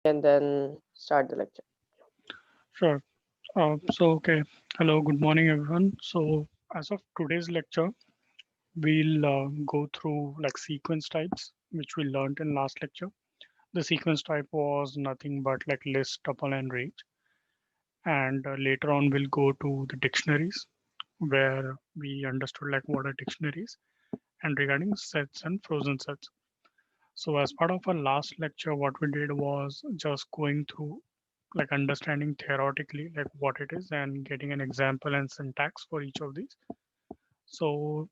and then start the lecture. Sure. Okay. Hello, good morning, everyone. So, as of today's lecture, we'll go through like sequence types, which we learned in last lecture. The sequence type was nothing but like list, tuple, and range. And later on, we'll go to the dictionaries, where we understood like what are dictionaries and regarding sets and frozen sets. So, as part of our last lecture, what we did was just going through like understanding theoretically like what it is and getting an example and syntax for each of these. So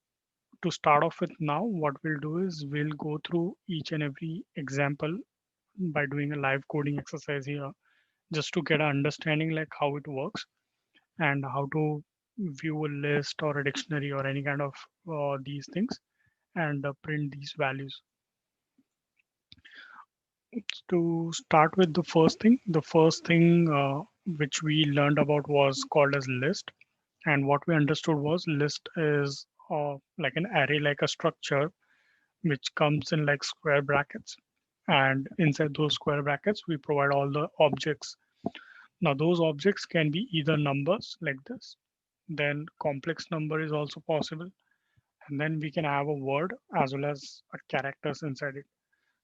to start off with now, what we'll do is we'll go through each and every example by doing a live coding exercise here, just to get an understanding like how it works and how to view a list or a dictionary or any kind of these things and print these values. To start with the first thing which we learned about was called as list. And what we understood was list is like an array, like a structure, which comes in like square brackets. And inside those square brackets, we provide all the objects. Now, those objects can be either numbers like this, then complex number is also possible. And then we can have a word as well as a characters inside it.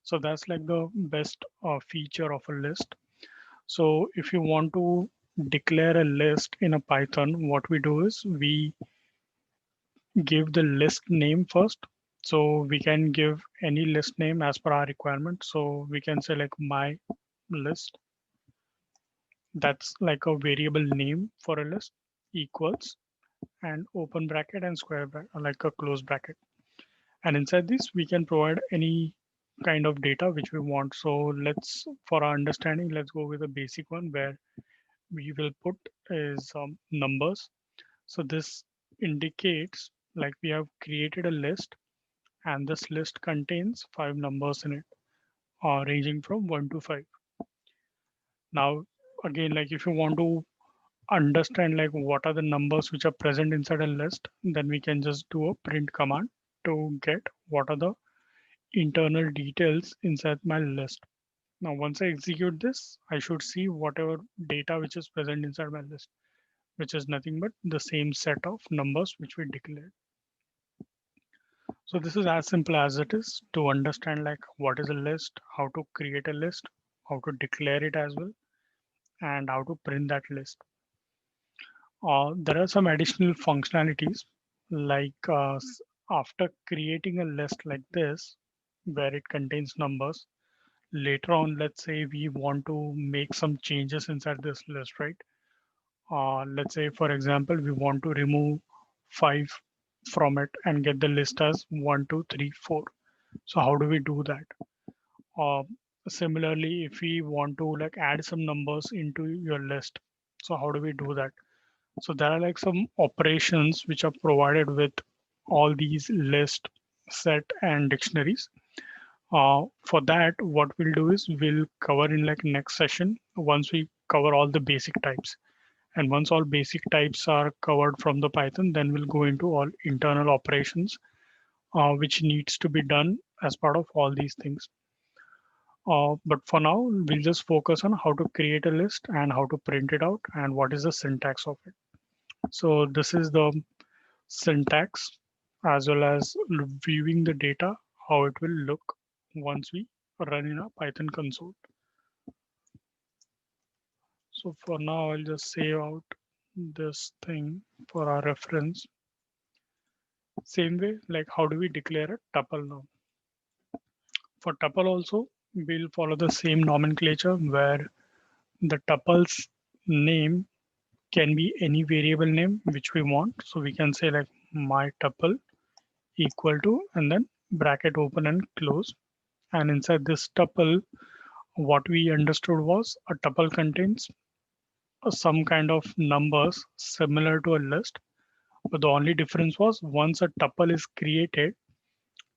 So that's like the best feature of a list. So if you want to declare a list in a Python, what we do is we give the list name first. So we can give any list name as per our requirement. So we can say like my list. That's like a variable name for a list equals and open bracket and square bracket, like a close bracket. And inside this, we can provide any kind of data which we want. So let's, for our understanding, let's go with a basic one where we will put is numbers. So this indicates like we have created a list and this list contains five numbers in it, ranging from 1 to 5. Now, again, like if you want to understand like what are the numbers which are present inside a list, then we can just do a print command to get what are the internal details inside my list. Now, once I execute this, I should see whatever data which is present inside my list, which is nothing but the same set of numbers which we declared. So this is as simple as it is to understand like what is a list, how to create a list, how to declare it as well, and how to print that list. There are some additional functionalities like after creating a list like this, where it contains numbers, later on, let's say we want to make some changes inside this list, right? Let's say, for example, we want to remove 5 from it and get the list as 1, 2, 3, 4. So how do we do that? Uh, Similarly, if we want to like add some numbers into your list, so how do we do that? So there are like some operations which are provided with all these list, set, and dictionaries. For that, what we'll do is we'll cover in like next session once we cover all the basic types. And once all basic types are covered from the Python, then we'll go into all internal operations which needs to be done as part of all these things. But for now, we'll just focus on how to create a list and how to print it out and what is the syntax of it. So this is the syntax as well as viewing the data, how it will look once we run in a Python console. So for now, I'll just save out this thing for our reference. Same way, like how do we declare a tuple now? For tuple also, we'll follow the same nomenclature where the tuple's name can be any variable name which we want. So we can say like my tuple equal to and then bracket open and close. And inside this tuple, what we understood was a tuple contains some kind of numbers similar to a list. But the only difference was once a tuple is created,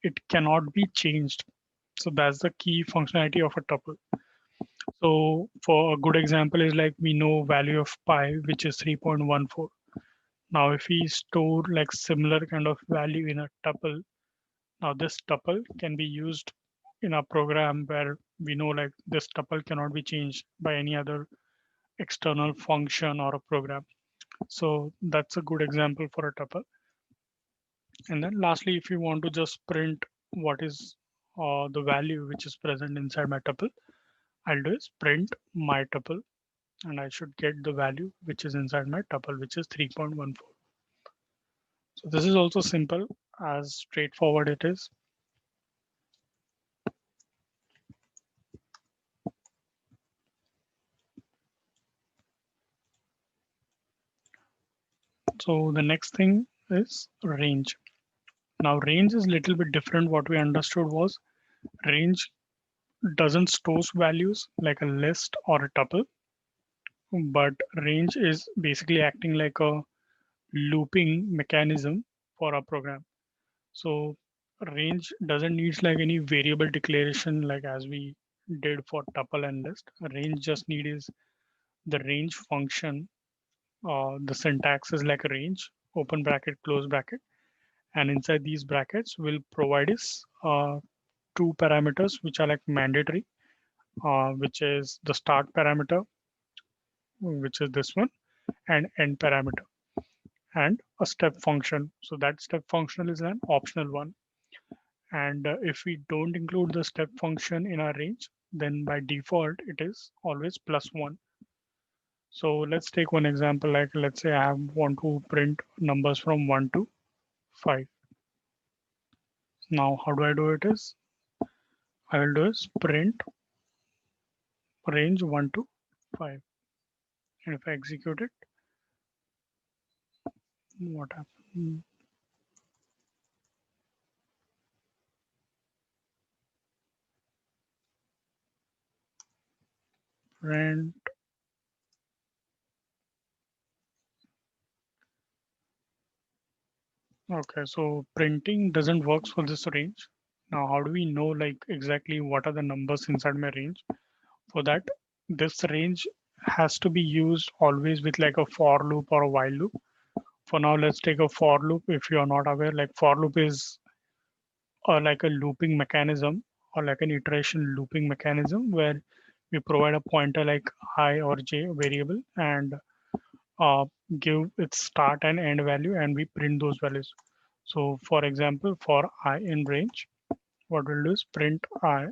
it cannot be changed. So that's the key functionality of a tuple. So for a good example is like we know value of pi, which is 3.14. Now if we store like similar kind of value in a tuple, now this tuple can be used in a program where we know like this tuple cannot be changed by any other external function or a program. So that's a good example for a tuple. And then lastly, if you want to just print what is the value which is present inside my tuple, I'll do is print my tuple, and I should get the value which is inside my tuple, which is 3.14. So this is also simple, as straightforward it is. So the next thing is range. Now range is a little bit different. What we understood was range doesn't store values like a list or a tuple, but range is basically acting like a looping mechanism for our program. So range doesn't need like any variable declaration like as we did for tuple and list. A range just need is the range function. The syntax is like a range, open bracket, close bracket, and inside these brackets will provide us two parameters which are like mandatory, which is the start parameter, which is this one, and end parameter, and a step function. So that step function is an optional one. And if we don't include the step function in our range, then by default, it is always +1. So let's take one example, like let's say I want to print numbers from 1 to 5. Now, how do I do it is, I will do is print range 1 to 5. And if I execute it, what happens? Print. Okay, so printing doesn't work for this range. Now, how do we know like exactly what are the numbers inside my range? For that, this range has to be used always with like a for loop or a while loop. For now, let's take a for loop. If you are not aware, like for loop is like a looping mechanism or like an iteration looping mechanism where we provide a pointer like I or j variable and uh, give its start and end value, and we print those values. So for example, for I in range, what we'll do is print I.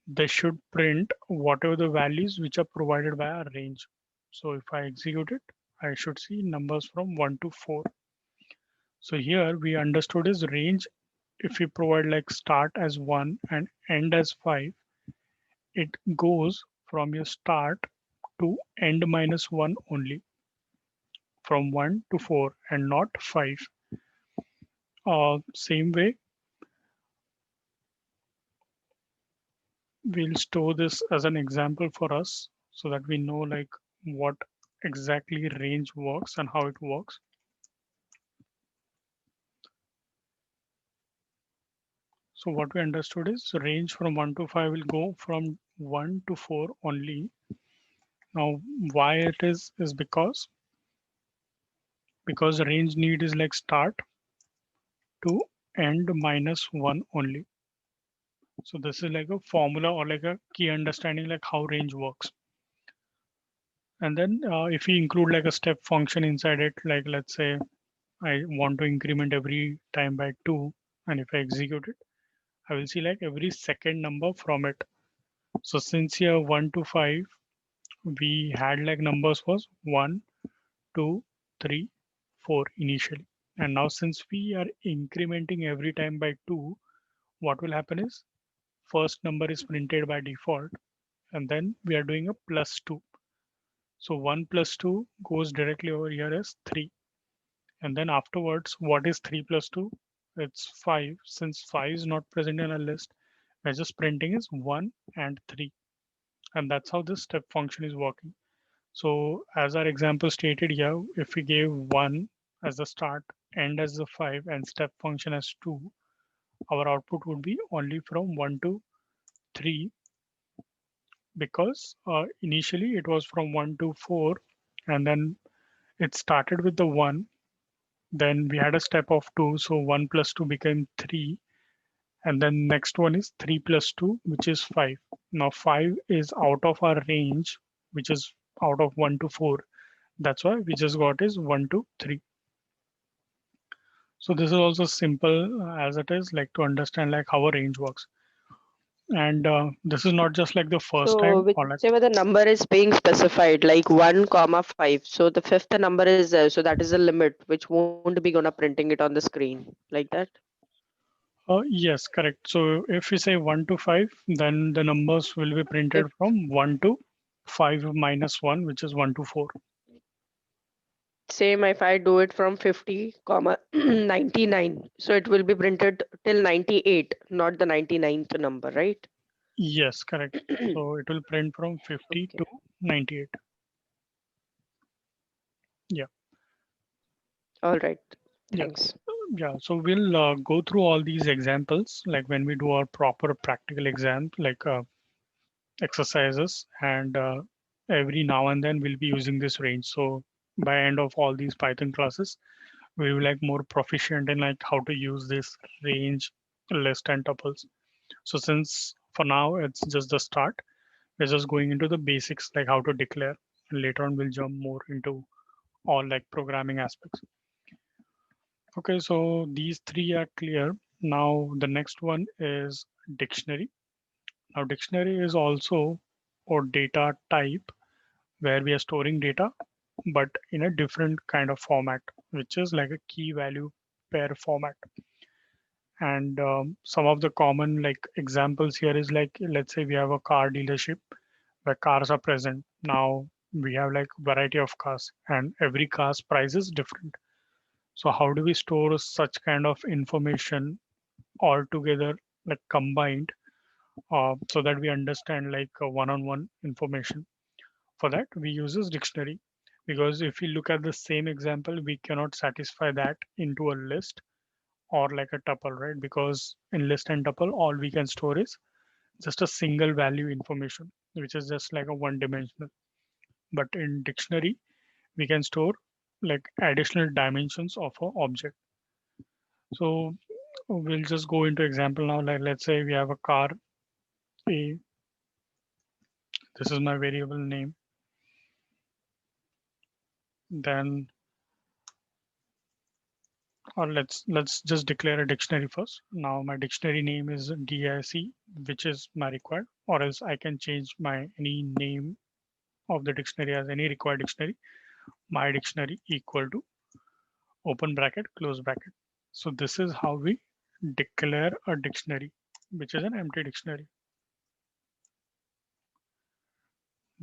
They should print whatever the values which are provided by our range. So if I execute it, I should see numbers from 1 to 4. So here we understood is range. If we provide like start as 1 and end as 5, it goes from your start to end minus 1 only, from 1 to 4 and not 5. Same way, we'll store this as an example for us so that we know like what exactly range works and how it works. So what we understood is range from 1 to 5 will go from 1 to 4 only. Now why it is because range need is like start to end minus 1 only. So this is like a formula or like a key understanding like how range works. And then if we include like a step function inside it, like let's say I want to increment every time by 2, and if I execute it, I will see like every second number from it. So since here 1 to 5, we had like numbers was 1, 2, 3, 4 initially. And now since we are incrementing every time by 2, what will happen is first number is printed by default, and then we are doing a +2. So 1 plus 2 goes directly over here as 3. And then afterwards, what is 3 plus 2? It's 5. Since 5 is not present in a list, we're just printing is 1 and 3. And that's how this step function is working. So as our example stated here, if we gave 1 as the start, end as the 5, and step function as 2, our output would be only from 1 to 3, because initially it was from 1 to 4, and then it started with the 1. Then we had a step of 2, so 1 plus 2 became 3. And then next one is 3 plus 2, which is 5. Now 5 is out of our range, which is out of 1 to 4. That's why we just got is 1 to 3. So this is also simple as it is, like to understand like how a range works. And this is not just like the first So time or like, whichever the number is being specified, like 1 comma 5. So the fifth number is there. So that is a limit which won't be gonna printing it on the screen like that. yes, correct. So if we say 1 to 5, then the numbers will be If printed from 1 to 5 minus 1, which is 1 to 4. same if I do it from 50 comma 99. So it will be printed till 98, not the 99th number, right? Yes, correct. So it will print from 50 Okay. to 98. Yeah, All right. yeah, Thanks. yeah. So we'll go through all these examples, like when we do our proper practical exam, like exercises, and every now and then we'll be using this range. So by end of all these Python classes, we will like more proficient in like how to use this range, list, and tuples. So since for now it's just the start, we're just going into the basics like how to declare, and later on we'll jump more into all like programming aspects. Okay, so these three are clear. Now the next one is dictionary. Now dictionary is also a data type where we are storing data, but in a different kind of format, which is like a key value pair format. And some of the common like examples here is like, let's say we have a car dealership where cars are present. Now we have like variety of cars and every car's price is different. So how do we store such kind of information all together, like combined, so that we understand like one-on-one information? For that, we use this dictionary, because if we look at the same example, we cannot satisfy that into a list or like a tuple, right? Because in list and tuple, all we can store is just a single value information, which is just like a one dimensional. But in dictionary, we can store like additional dimensions of a object. So we'll just go into example now. Like let's say we have a car A. This is my variable name. Then, or let's just declare a dictionary first. Now my dictionary name is DIC, which is my required, or else I can change my any name of the dictionary as any required dictionary. My dictionary equal to open bracket, close bracket. So this is how we declare a dictionary, which is an empty dictionary.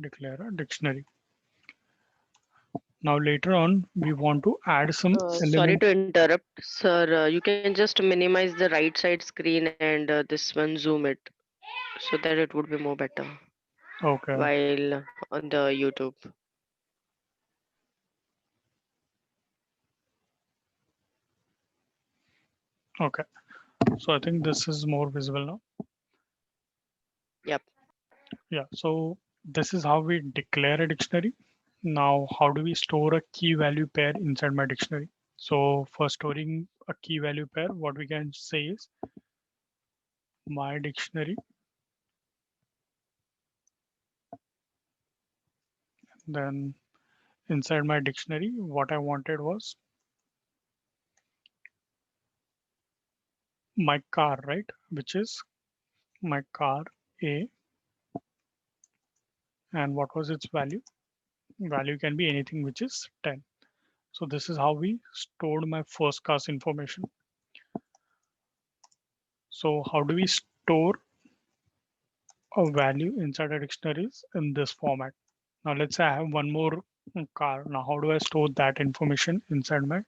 Declare a dictionary. Now later on, we want to add some Sorry to elements. interrupt, sir. You can just minimize the right side screen and this one zoom it so that it would be more better Okay, while on the YouTube. okay. So I think this is more visible now. Yep. Yeah, so this is how we declare a dictionary. Now, how do we store a key value pair inside my dictionary? So for storing a key value pair, what we can say is my dictionary. Then inside my dictionary, what I wanted was my car, right? Which is my car A, and what was its value? Value can be anything which is 10. So this is how we stored my first car's information. So how do we store a value inside a dictionaries in this format? Now let's say I have one more car. Now how do I store that information inside my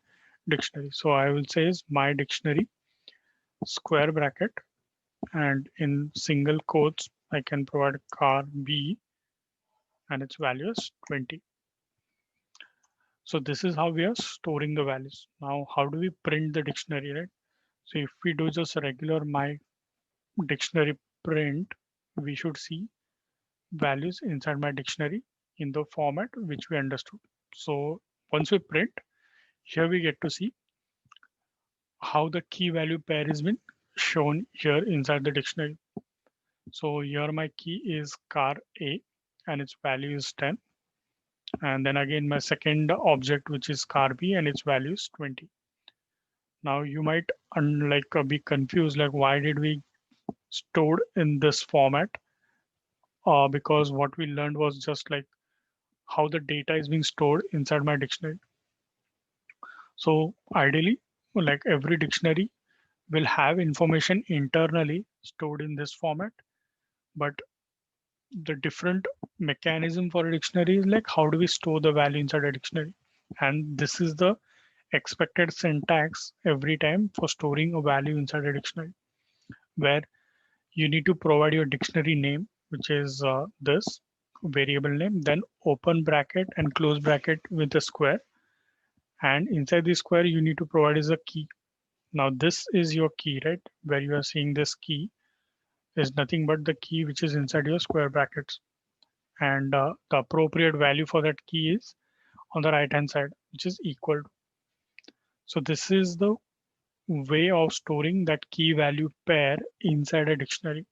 dictionary? So I will say is my dictionary square bracket, and in single quotes I can provide car B and its value is 20. So this is how we are storing the values. Now how do we print the dictionary, right? So if we do just a regular my dictionary print, we should see values inside my dictionary in the format which we understood. So once we print, here we get to see how the key value pair is been. shown here inside the dictionary. So here my key is car A and its value is 10. And then again my second object which is car B and its value is 20. Now you might be confused like why did we stored in this format? Because what we learned was just like how the data is being stored inside my dictionary. So ideally, like every dictionary will have information internally stored in this format, but the different mechanism for a dictionary is like how do we store the value inside a dictionary? And this is the expected syntax every time for storing a value inside a dictionary, where you need to provide your dictionary name, which is this variable name, then open bracket and close bracket with a square. And inside the square, you need to provide is a key. Now this is your key, right? Where you are seeing this key is nothing but the key which is inside your square brackets. And the appropriate value for that key is on the right hand side, which is equal. So this is the way of storing that key value pair inside a dictionary.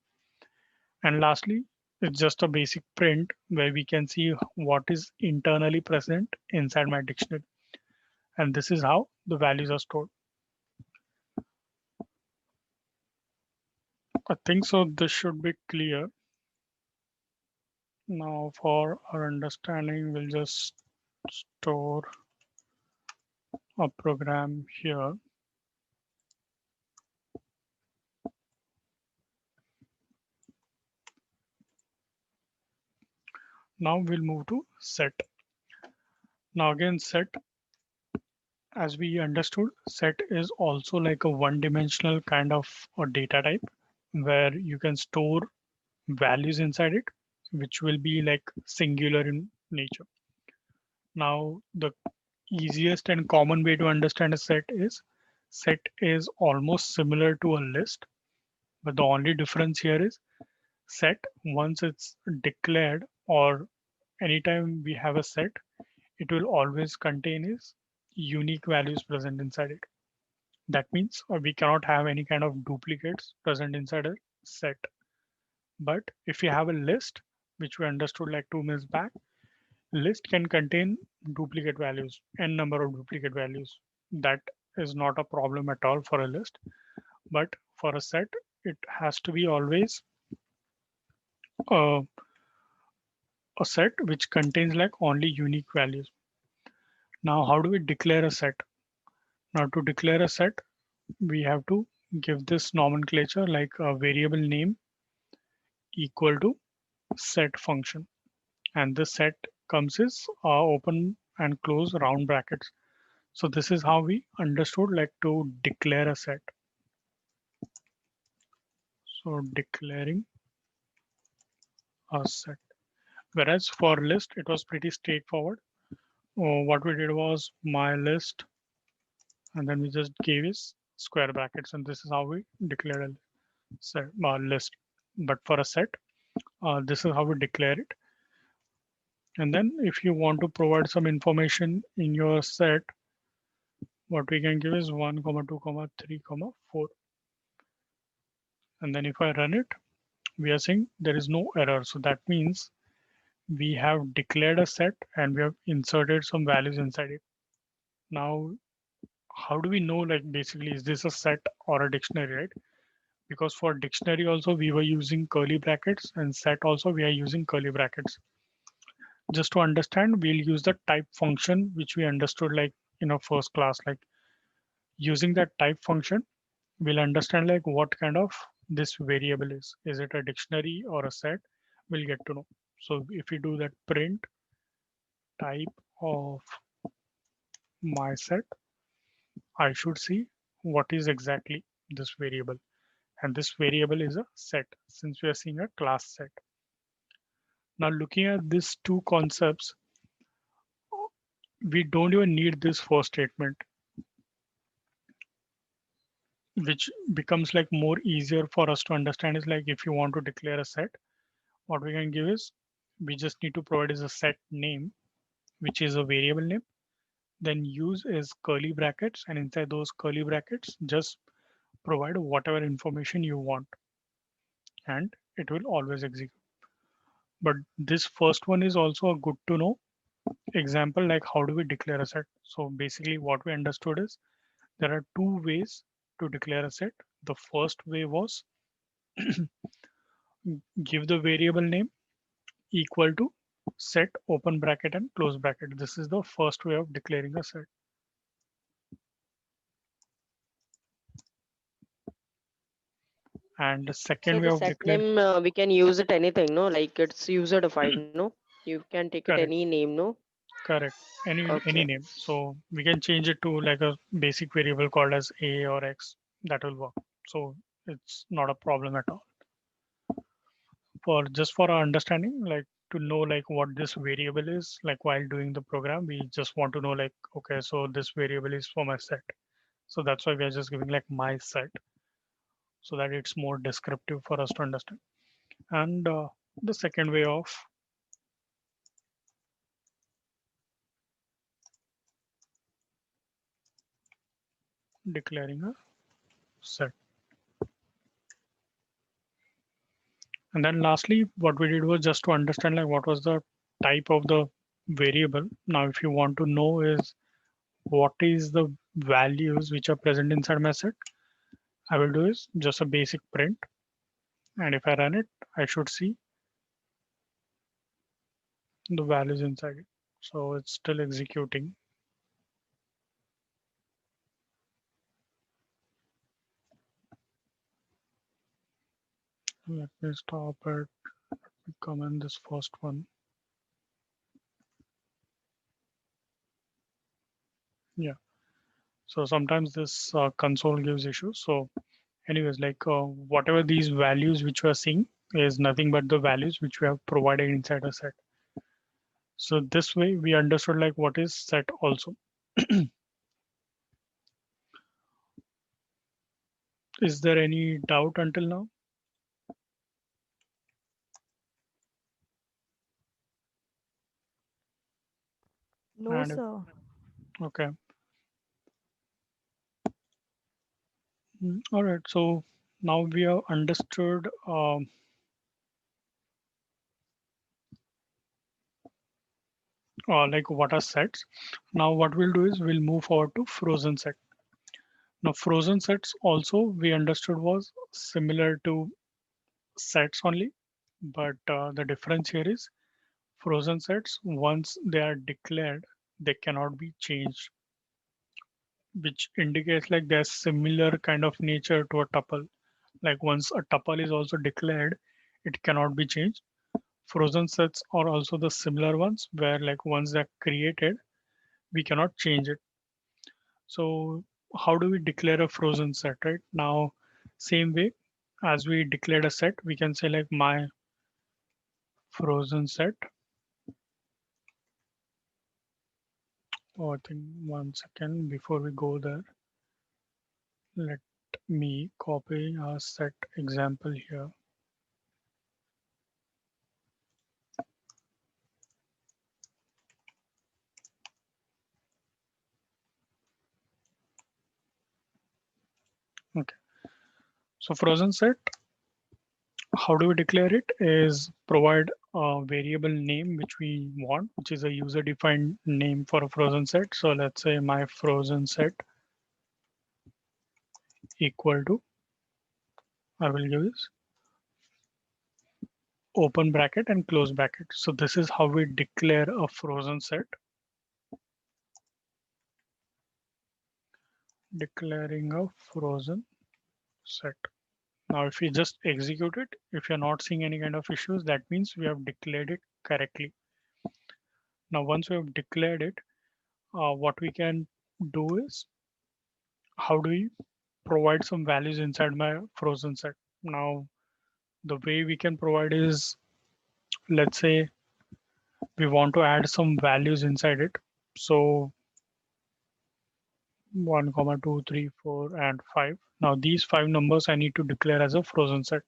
And lastly, it's just a basic print where we can see what is internally present inside my dictionary. And this is how the values are stored. I think so this should be clear. Now for our understanding, we'll just store a program here. Now we'll move to set. Now again, set, as we understood, set is also like a one-dimensional kind of a data type where you can store values inside it, which will be like singular in nature. Now, the easiest and common way to understand a set is almost similar to a list, but the only difference here is set, once it's declared or anytime we have a set, it will always contain is unique values present inside it. That means we cannot have any kind of duplicates present inside a set. But if you have a list, which we understood like 2 minutes back, list can contain duplicate values, n number of duplicate values. That is not a problem at all for a list. But for a set, it has to be always a, a set which contains like only unique values. Now, how do we declare a set? Now, to declare a set, we have to give this nomenclature like a variable name equal to set function. And this set comes is open and close round brackets. So this is how we understood like to declare a set. So declaring a set. Whereas for list, it was pretty straightforward. What we did was my list, and then we just gave is square brackets, and this is how we declare a set, list. But for a set, this is how we declare it. And then if you want to provide some information in your set, what we can give is 1, 2, 3, 4. And then if I run it, we are saying there is no error. So that means we have declared a set and we have inserted some values inside it. Now, how do we know like basically is this a set or a dictionary, right? Because for dictionary also we were using curly brackets and set also we are using curly brackets. Just to understand, we'll use the type function which we understood like in our first class, like using that type function, we'll understand like what kind of this variable is. Is it a dictionary or a set? We'll get to know. So if we do that print type of my set, I should see what is exactly this variable. And this variable is a set since we are seeing a class set. Now looking at these two concepts, we don't even need this first statement, which becomes like more easier for us to understand is like if you want to declare a set, what we can give is we just need to provide is a set name, which is a variable name. Then use is curly brackets, and inside those curly brackets, just provide whatever information you want, and it will always execute. But this first one is also a good to know example, like how do we declare a set. So basically what we understood is there are two ways to declare a set. The first way was give the variable name equal to set open bracket and close bracket. This is the first way of declaring a set. And the second So way the of set declare, name we can use it anything, no? Like it's user defined, no? You can take it any correct, name, no? correct, any Okay. name. So we can change it to like a basic variable called as a or x. That will work. So it's not a problem at all. For just for our understanding, like to know like what this variable is, like while doing the program, we just want to know like, okay, so this variable is for my set. So that's why we are just giving like my set so that it's more descriptive for us to understand. And the second way of declaring a set. And then lastly, what we did was just to understand like what was the type of the variable. Now, if you want to know is what is the values which are present inside my set, I will do is just a basic print. And if I run it, I should see the values inside it. So it's still executing. Let me stop it, comment this first one. Yeah. So sometimes this console gives issues. So anyways, like whatever these values which we are seeing is nothing but the values which we have provided inside a set. So this way we understood like what is set also. Is there any doubt until now? No, And sir. okay. All right. So now we have understood like what are sets. Now what we'll do is we'll move forward to frozen set. Now frozen sets also we understood was similar to sets only, but the difference here is frozen sets, once they are declared, they cannot be changed, which indicates like there's similar kind of nature to a tuple. Like once a tuple is also declared, it cannot be changed. Frozen sets are also the similar ones where like once they're created, we cannot change it. So how do we declare a frozen set, right? Now, same way as we declared a set, we can say like my frozen set. Oh, I think 1 second before we go there. Let me copy a set example here. Okay. So frozen set, how do we declare it is provide a variable name which we want, which is a user defined name for a frozen set. So let's say my frozen set equal to, I will give this open bracket and close bracket. So this is how we declare a frozen set, declaring a frozen set. Now, if we just execute it, if you're not seeing any kind of issues, that means we have declared it correctly. Now, once we have declared it, what we can do is how do we provide some values inside my frozen set. Now, the way we can provide is, let's say we want to add some values inside it. So 1, comma 2, 3, 4, and 5. Now these 5 numbers I need to declare as a frozen set.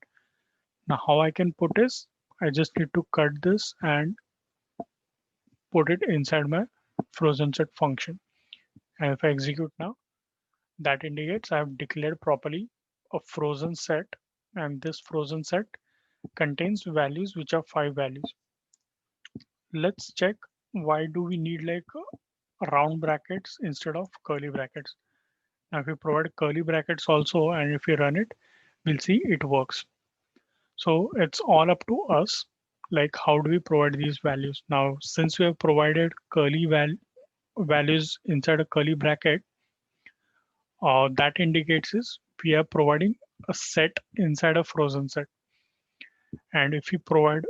Now how I can put is I just need to cut this and put it inside my frozen set function. And if I execute now, that indicates I have declared properly a frozen set, and this frozen set contains values which are 5 values. Let's check why do we need like round brackets instead of curly brackets. Now, if we provide curly brackets also, and if we run it, we'll see it works. So it's all up to us, like how do we provide these values. Now, since we have provided values inside a curly bracket, that indicates is we are providing a set inside a frozen set. And if we provide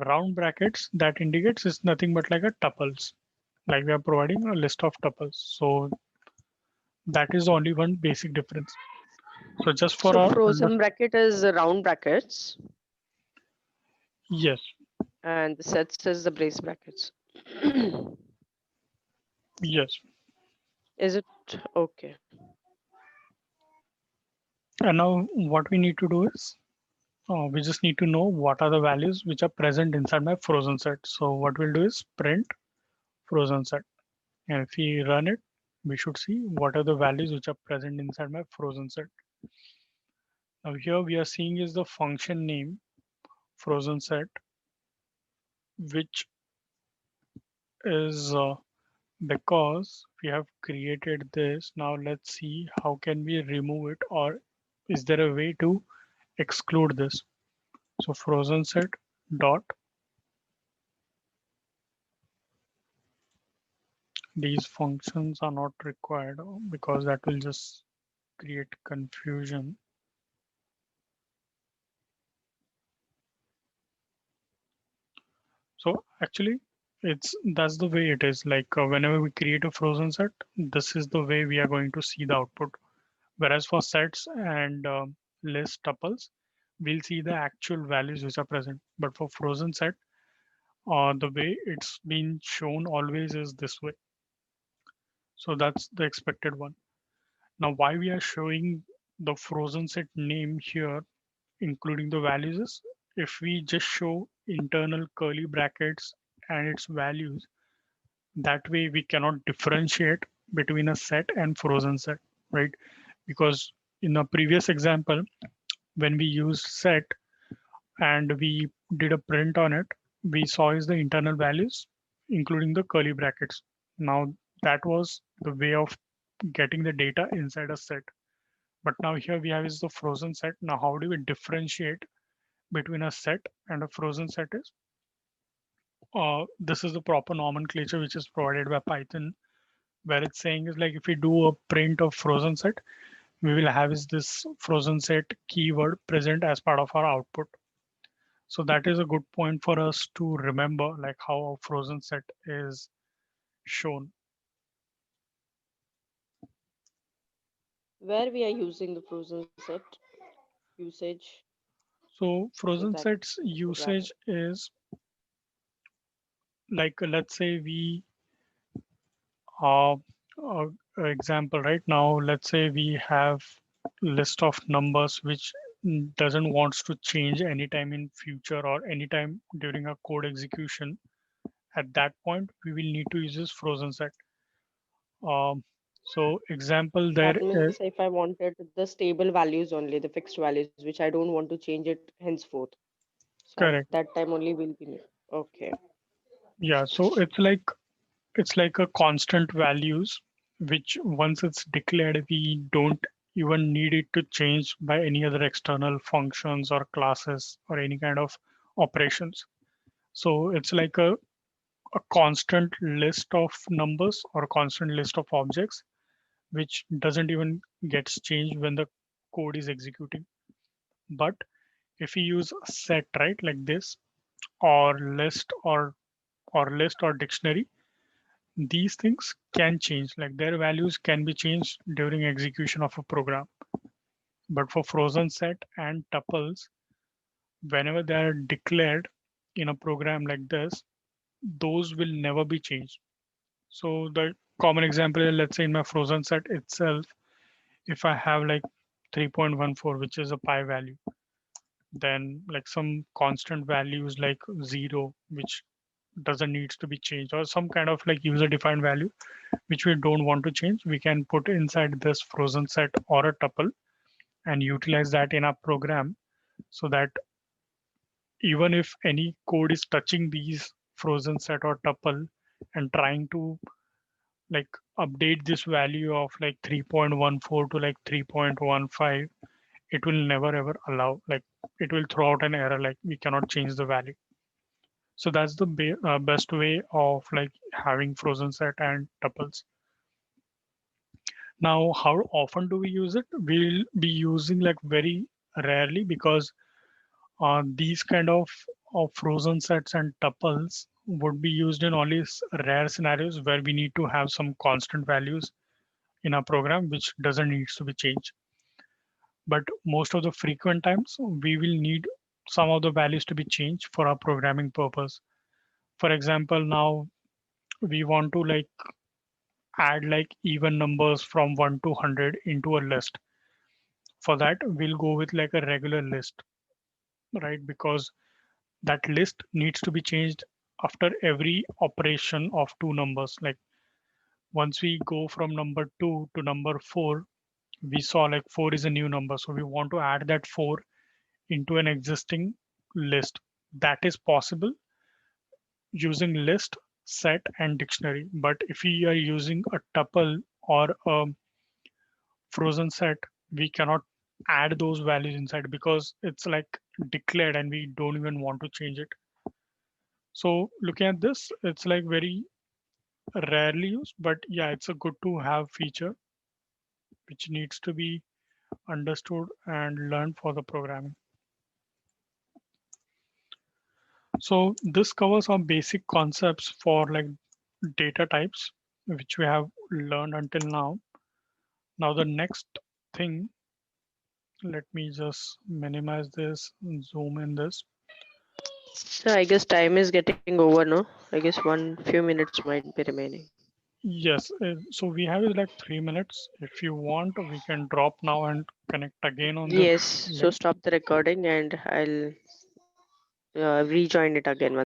round brackets, that indicates is nothing but like a tuples, like we are providing a list of tuples. So that is only one basic difference. So just for So our frozen bracket is round brackets yes, and the sets is the brace brackets. yes. Is it okay? And now what we need to do is we just need to know what are the values which are present inside my frozen set. So what we'll do is print frozen set. And if we run it, we should see what are the values which are present inside my frozen set. Now here we are seeing is the function name frozen set, which is because we have created this. Now let's see how can we remove it, or is there a way to exclude this. So frozen set dot, these functions are not required because that will just create confusion. So actually that's the way it is, like whenever we create a frozen set, this is the way we are going to see the output. Whereas for sets and list tuples, we'll see the actual values which are present. But for frozen set, the way it's been shown always is this way. So that's the expected one. Now, why we are showing the frozen set name here, including the values, is if we just show internal curly brackets and its values, that way we cannot differentiate between a set and frozen set, right? Because in a previous example, when we used set and we did a print on it, we saw is the internal values, including the curly brackets. Now that was the way of getting the data inside a set. But now here we have is the frozen set. Now how do we differentiate between a set and a frozen set is, this is the proper nomenclature which is provided by Python, where it's saying is like if we do a print of frozen set, we will have is this frozen set keyword present as part of our output. So that is a good point for us to remember, like how a frozen set is shown. Where we are using the frozen set usage So in frozen that sets program. usage is like let's say we uh, uh example right now, let's say we have list of numbers which doesn't wants to change anytime in future or anytime during a code execution. At that point we will need to use this frozen set. So example there That means is if I wanted the stable values only, the fixed values, which I don't want to change it henceforth. So at correct. that time only will be new. Okay. Yeah, so it's like a constant values which once it's declared we don't even need it to change by any other external functions or classes or any kind of operations. So it's like a constant list of numbers or constant list of objects which doesn't even gets changed when the code is executing. But if we use a set, right, like this, or list or list or dictionary, these things can change, like their values can be changed during execution of a program. But for frozen set and tuples, whenever they are declared in a program like this, those will never be changed. So the common example is, let's say in my frozen set itself, if I have like 3.14, which is a pi value, then like some constant values like 0, which doesn't needs to be changed, or some kind of like user defined value which we don't want to change, we can put inside this frozen set or a tuple, and utilize that in our program so that even if any code is touching these frozen set or tuple and trying to like update this value of like 3.14 to like 3.15, it will never ever allow, like it will throw out an error like we cannot change the value. So that's the best way of like having frozen set and tuples. Now, how often do we use it? We'll be using like very rarely because these kind of frozen sets and tuples would be used in only rare scenarios where we need to have some constant values in our program which doesn't need to be changed. But most of the frequent times we will need some of the values to be changed for our programming purpose. For example, now we want to like add like even numbers from 1 to 100 into a list. For that, we'll go with like a regular list, right? Because that list needs to be changed after every operation of two numbers. Like once we go from number 2 to number 4, we saw like 4 is a new number. So we want to add that 4 into an existing list. That is possible using list, set, and dictionary. But if we are using a tuple or a frozen set, we cannot add those values inside because it's like declared and we don't even want to change it. So looking at this, it's like very rarely used, but yeah, it's a good to have feature which needs to be understood and learned for the programming. So this covers some basic concepts for like data types, which we have learned until now. Now the next thing, let me just minimize this, zoom in this. So I guess time is getting over, no? I guess one few minutes might be remaining. Yes, so we have is like 3 minutes. If you want, we can drop now and connect again on the Yes, so link. stop the recording and I'll rejoin it again once